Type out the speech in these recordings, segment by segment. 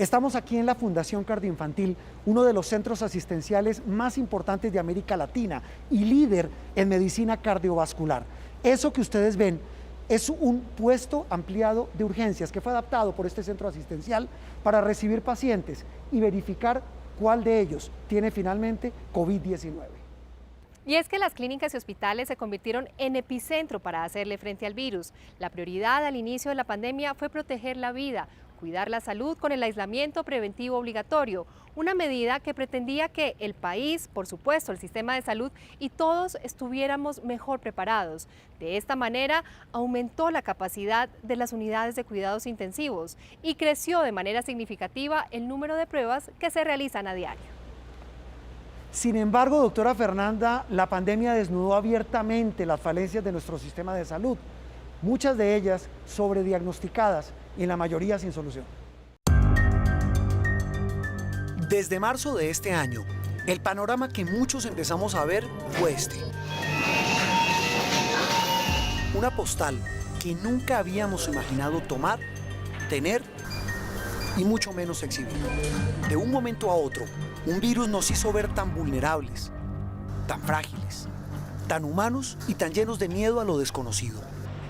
Estamos aquí en la Fundación Cardioinfantil, uno de los centros asistenciales más importantes de América Latina y líder en medicina cardiovascular. Eso que ustedes ven es un puesto ampliado de urgencias que fue adaptado por este centro asistencial para recibir pacientes y verificar cuál de ellos tiene finalmente COVID-19. Y es que las clínicas y hospitales se convirtieron en epicentro para hacerle frente al virus. La prioridad al inicio de la pandemia fue proteger la vida, cuidar la salud con el aislamiento preventivo obligatorio, una medida que pretendía que el país, por supuesto, el sistema de salud y todos estuviéramos mejor preparados. De esta manera, aumentó la capacidad de las unidades de cuidados intensivos y creció de manera significativa el número de pruebas que se realizan a diario. Sin embargo, doctora Fernanda, la pandemia desnudó abiertamente las falencias de nuestro sistema de salud, muchas de ellas sobrediagnosticadas y en la mayoría sin solución. Desde marzo de este año, el panorama que muchos empezamos a ver fue este. Una postal que nunca habíamos imaginado tomar, tener y mucho menos exhibir. De un momento a otro, un virus nos hizo ver tan vulnerables, tan frágiles, tan humanos y tan llenos de miedo a lo desconocido.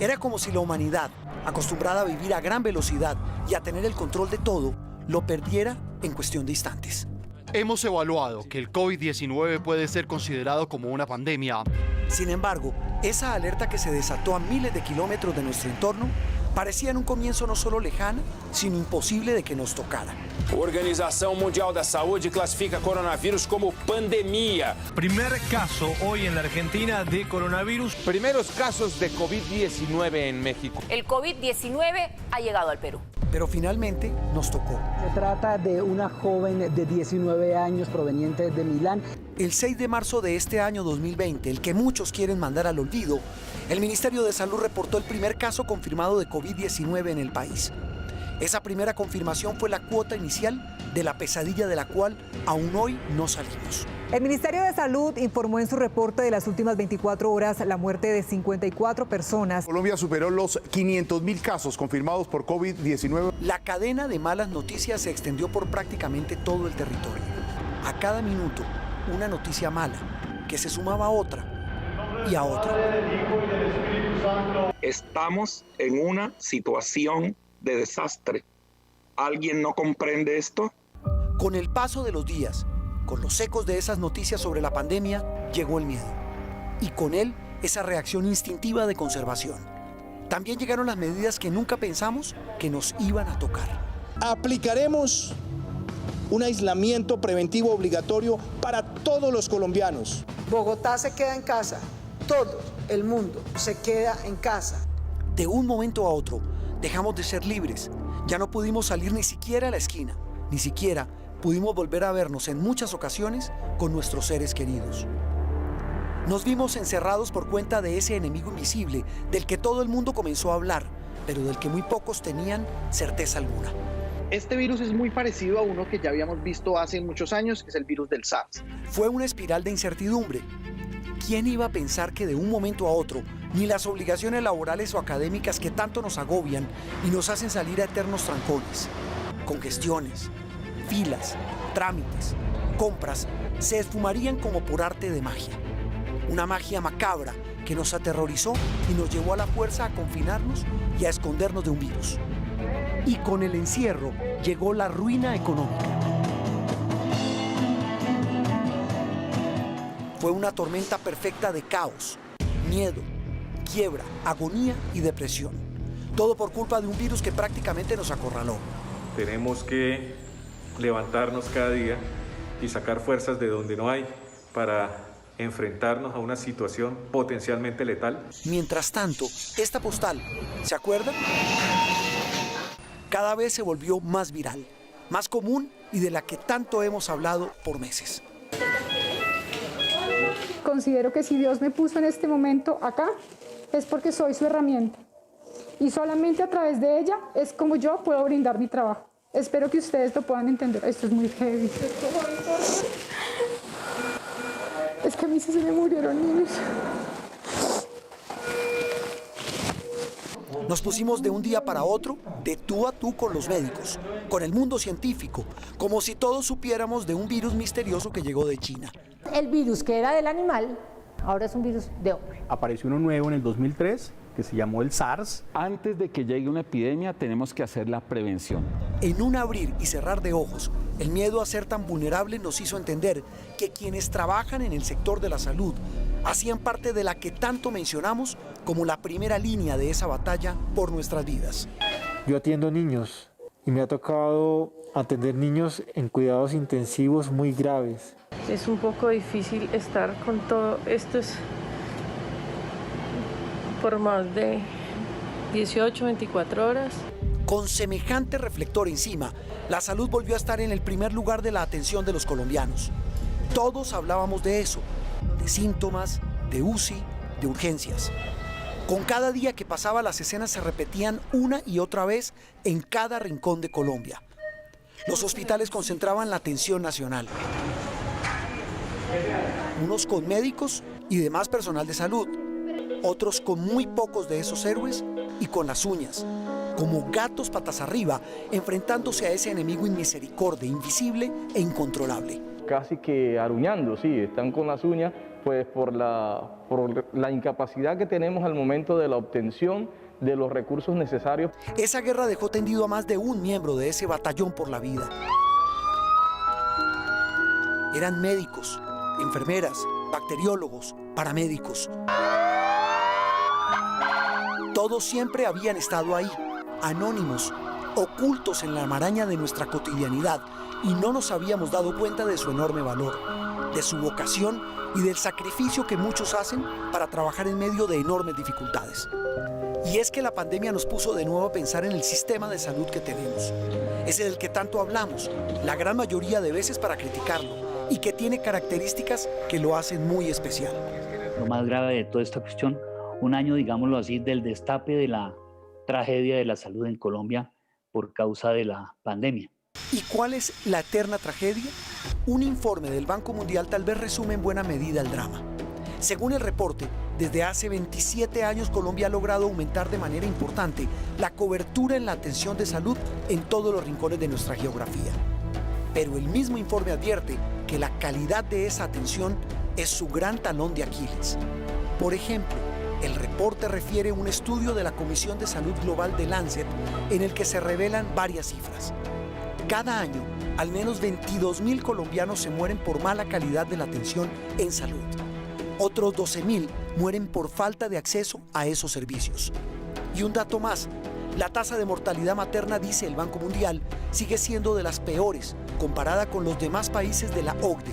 Era como si la humanidad, acostumbrada a vivir a gran velocidad y a tener el control de todo, lo perdiera en cuestión de instantes. Hemos evaluado que el COVID-19 puede ser considerado como una pandemia. Sin embargo, esa alerta que se desató a miles de kilómetros de nuestro entorno parecía en un comienzo no solo lejana, sino imposible de que nos tocara. Organización Mundial de Salud clasifica coronavirus como pandemia. Primer caso hoy en la Argentina de coronavirus. Primeros casos de COVID-19 en México. El COVID-19 ha llegado al Perú. Pero finalmente nos tocó. Se trata de una joven de 19 años proveniente de Milán. El 6 de marzo de este año 2020, el que muchos quieren mandar al olvido, el Ministerio de Salud reportó el primer caso confirmado de COVID-19 en el país. Esa primera confirmación fue la cuota inicial de la pesadilla de la cual aún hoy no salimos. El Ministerio de Salud informó en su reporte de las últimas 24 horas la muerte de 54 personas. Colombia superó los 500.000 casos confirmados por COVID-19. La cadena de malas noticias se extendió por prácticamente todo el territorio. A cada minuto, una noticia mala, que se sumaba a otra y a otra. Estamos en una situación de desastre. ¿Alguien no comprende esto? Con el paso de los días, con los ecos de esas noticias sobre la pandemia, llegó el miedo. Y con él, esa reacción instintiva de conservación. También llegaron las medidas que nunca pensamos que nos iban a tocar. Aplicaremos un aislamiento preventivo obligatorio para todos los colombianos. Bogotá se queda en casa. Todo el mundo se queda en casa. De un momento a otro, dejamos de ser libres. Ya no pudimos salir ni siquiera a la esquina. Ni siquiera pudimos volver a vernos en muchas ocasiones con nuestros seres queridos. Nos vimos encerrados por cuenta de ese enemigo invisible del que todo el mundo comenzó a hablar, pero del que muy pocos tenían certeza alguna. Este virus es muy parecido a uno que ya habíamos visto hace muchos años, que es el virus del SARS. Fue una espiral de incertidumbre. ¿Quién iba a pensar que de un momento a otro, ni las obligaciones laborales o académicas que tanto nos agobian y nos hacen salir a eternos trancones, congestiones, filas, trámites, compras, se esfumarían como por arte de magia? Una magia macabra que nos aterrorizó y nos llevó a la fuerza a confinarnos y a escondernos de un virus. Y con el encierro llegó la ruina económica. Fue una tormenta perfecta de caos, miedo, quiebra, agonía y depresión. Todo por culpa de un virus que prácticamente nos acorraló. Tenemos que levantarnos cada día y sacar fuerzas de donde no hay para enfrentarnos a una situación potencialmente letal. Mientras tanto, esta postal, ¿se acuerdan? Cada vez se volvió más viral, más común y de la que tanto hemos hablado por meses. Considero que si Dios me puso en este momento acá, es porque soy su herramienta. Y solamente a través de ella es como yo puedo brindar mi trabajo. Espero que ustedes lo puedan entender. Esto es muy heavy. Es que a mí sí se me murieron niños. Nos pusimos de un día para otro de tú a tú con los médicos, con el mundo científico, como si todos supiéramos de un virus misterioso que llegó de China. El virus que era del animal, ahora es un virus de hombre. Apareció uno nuevo en el 2003 que se llamó el SARS. Antes de que llegue una epidemia tenemos que hacer la prevención. En un abrir y cerrar de ojos, el miedo a ser tan vulnerable nos hizo entender que quienes trabajan en el sector de la salud hacían parte de la que tanto mencionamos como la primera línea de esa batalla por nuestras vidas. Yo atiendo niños y me ha tocado atender niños en cuidados intensivos muy graves. Es un poco difícil estar con todo esto por más de 18, 24 horas. Con semejante reflector encima, la salud volvió a estar en el primer lugar de la atención de los colombianos. Todos hablábamos de eso, de síntomas, de UCI, de urgencias. Con cada día que pasaba, las escenas se repetían una y otra vez en cada rincón de Colombia. Los hospitales concentraban la atención nacional. Unos con médicos y demás personal de salud, otros con muy pocos de esos héroes y con las uñas, como gatos patas arriba, enfrentándose a ese enemigo inmisericordia, invisible e incontrolable. Casi que aruñando, sí, están con las uñas, pues por la incapacidad que tenemos al momento de la obtención de los recursos necesarios. Esa guerra dejó tendido a más de un miembro de ese batallón por la vida. Eran médicos, enfermeras, bacteriólogos, paramédicos. Todos siempre habían estado ahí, anónimos, ocultos en la maraña de nuestra cotidianidad, y no nos habíamos dado cuenta de su enorme valor, de su vocación y del sacrificio que muchos hacen para trabajar en medio de enormes dificultades. Y es que la pandemia nos puso de nuevo a pensar en el sistema de salud que tenemos, ese del que tanto hablamos, la gran mayoría de veces para criticarlo, y que tiene características que lo hacen muy especial. Lo más grave de toda esta cuestión, un año, digámoslo así, del destape de la tragedia de la salud en Colombia por causa de la pandemia. ¿Y cuál es la eterna tragedia? Un informe del Banco Mundial tal vez resume en buena medida el drama. Según el reporte, desde hace 27 años Colombia ha logrado aumentar de manera importante la cobertura en la atención de salud en todos los rincones de nuestra geografía. Pero el mismo informe advierte que la calidad de esa atención es su gran talón de Aquiles. Por ejemplo, el reporte refiere a un estudio de la Comisión de Salud Global de Lancet en el que se revelan varias cifras. Cada año, al menos 22.000 colombianos se mueren por mala calidad de la atención en salud. Otros 12.000 mueren por falta de acceso a esos servicios. Y un dato más, la tasa de mortalidad materna, dice el Banco Mundial, sigue siendo de las peores comparada con los demás países de la OCDE,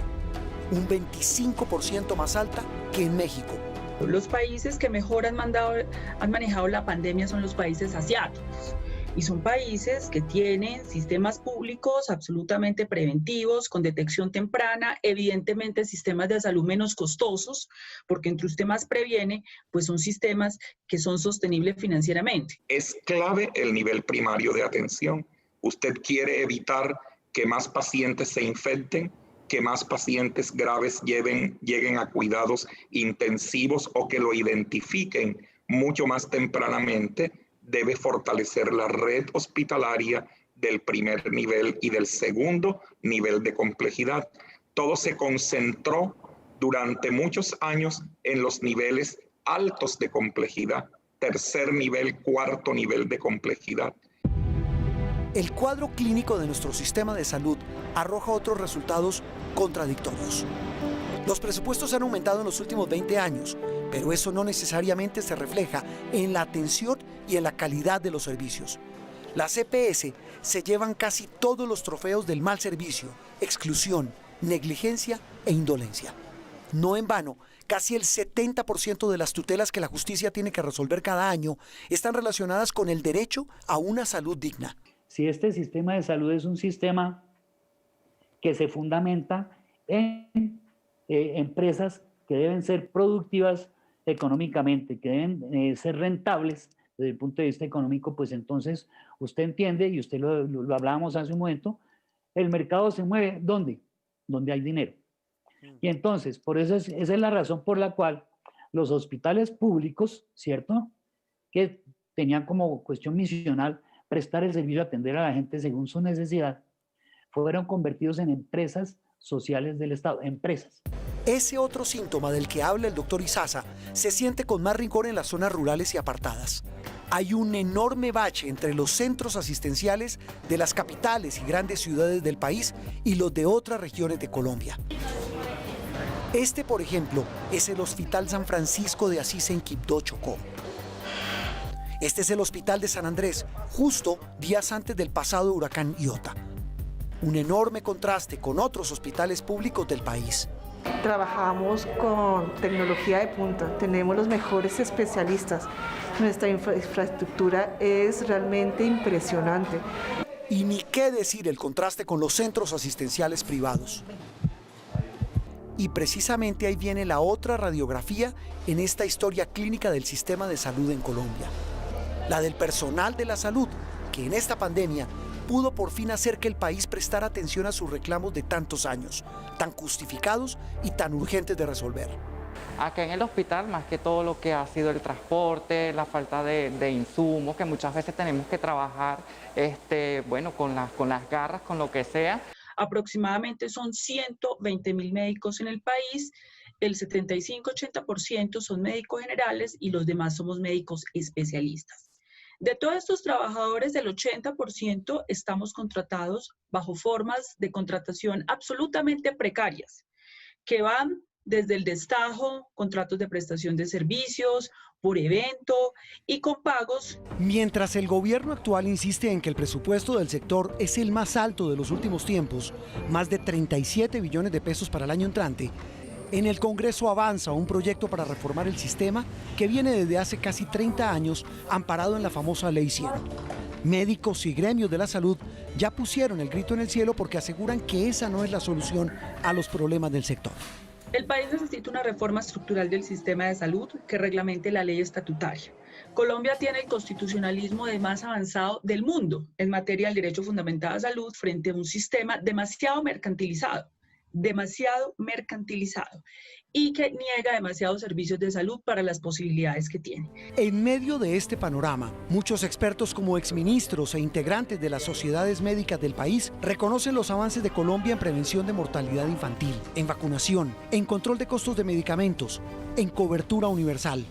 un 25% más alta que en México. Los países que mejor han manejado la pandemia son los países asiáticos. Y son países que tienen sistemas públicos absolutamente preventivos, con detección temprana, evidentemente sistemas de salud menos costosos, porque entre usted más previene, pues son sistemas que son sostenibles financieramente. Es clave el nivel primario de atención. Usted quiere evitar que más pacientes se infecten, que más pacientes graves lleguen a cuidados intensivos o que lo identifiquen mucho más tempranamente. Debe fortalecer la red hospitalaria del primer nivel y del segundo nivel de complejidad. Todo se concentró durante muchos años en los niveles altos de complejidad, tercer nivel, cuarto nivel de complejidad. El cuadro clínico de nuestro sistema de salud arroja otros resultados contradictorios. Los presupuestos han aumentado en los últimos 20 años, pero eso no necesariamente se refleja en la atención y en la calidad de los servicios. Las EPS se llevan casi todos los trofeos del mal servicio, exclusión, negligencia e indolencia. No en vano, casi el 70% de las tutelas que la justicia tiene que resolver cada año están relacionadas con el derecho a una salud digna. Si este sistema de salud es un sistema que se fundamenta en empresas que deben ser productivas económicamente, que deben ser rentables desde el punto de vista económico, pues entonces usted entiende, y usted lo hablábamos hace un momento, el mercado se mueve ¿dónde? Donde hay dinero. Y entonces, por eso esa es la razón por la cual los hospitales públicos, ¿cierto?, que tenían como cuestión misional prestar el servicio, atender a la gente según su necesidad, fueron convertidos en empresas sociales del Estado, empresas. Ese otro síntoma del que habla el doctor Izaza se siente con más rigor en las zonas rurales y apartadas. Hay un enorme bache entre los centros asistenciales de las capitales y grandes ciudades del país y los de otras regiones de Colombia. Este, por ejemplo, es el Hospital San Francisco de Asís en Quibdó, Chocó. Este es el Hospital de San Andrés, justo días antes del pasado huracán Iota. Un enorme contraste con otros hospitales públicos del país. Trabajamos con tecnología de punta, tenemos los mejores especialistas. Nuestra infraestructura es realmente impresionante. Y ni qué decir el contraste con los centros asistenciales privados. Y precisamente ahí viene la otra radiografía en esta historia clínica del sistema de salud en Colombia. La del personal de la salud, que en esta pandemia pudo por fin hacer que el país prestara atención a sus reclamos de tantos años, tan justificados y tan urgentes de resolver. Acá en el hospital, más que todo lo que ha sido el transporte, la falta de insumos, que muchas veces tenemos que trabajar bueno, con las garras, con lo que sea. Aproximadamente son 120.000 médicos en el país, el 75-80% son médicos generales y los demás somos médicos especialistas. De todos estos trabajadores, el 80% estamos contratados bajo formas de contratación absolutamente precarias, que van desde el destajo, contratos de prestación de servicios, por evento y con pagos. Mientras el gobierno actual insiste en que el presupuesto del sector es el más alto de los últimos tiempos, más de 37 billones de pesos para el año entrante, en el Congreso avanza un proyecto para reformar el sistema que viene desde hace casi 30 años amparado en la famosa Ley 100. Médicos y gremios de la salud ya pusieron el grito en el cielo porque aseguran que esa no es la solución a los problemas del sector. El país necesita una reforma estructural del sistema de salud que reglamente la ley estatutaria. Colombia tiene el constitucionalismo más avanzado del mundo en materia del derecho fundamental a salud frente a un sistema demasiado mercantilizado y que niega demasiados servicios de salud para las posibilidades que tiene. En medio de este panorama, muchos expertos como exministros e integrantes de las sociedades médicas del país reconocen los avances de Colombia en prevención de mortalidad infantil, en vacunación, en control de costos de medicamentos, en cobertura universal.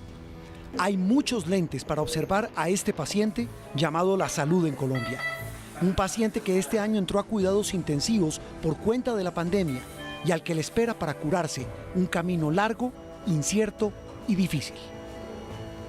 Hay muchos lentes para observar a este paciente llamado la salud en Colombia. Un paciente que este año entró a cuidados intensivos por cuenta de la pandemia y al que le espera para curarse un camino largo, incierto y difícil.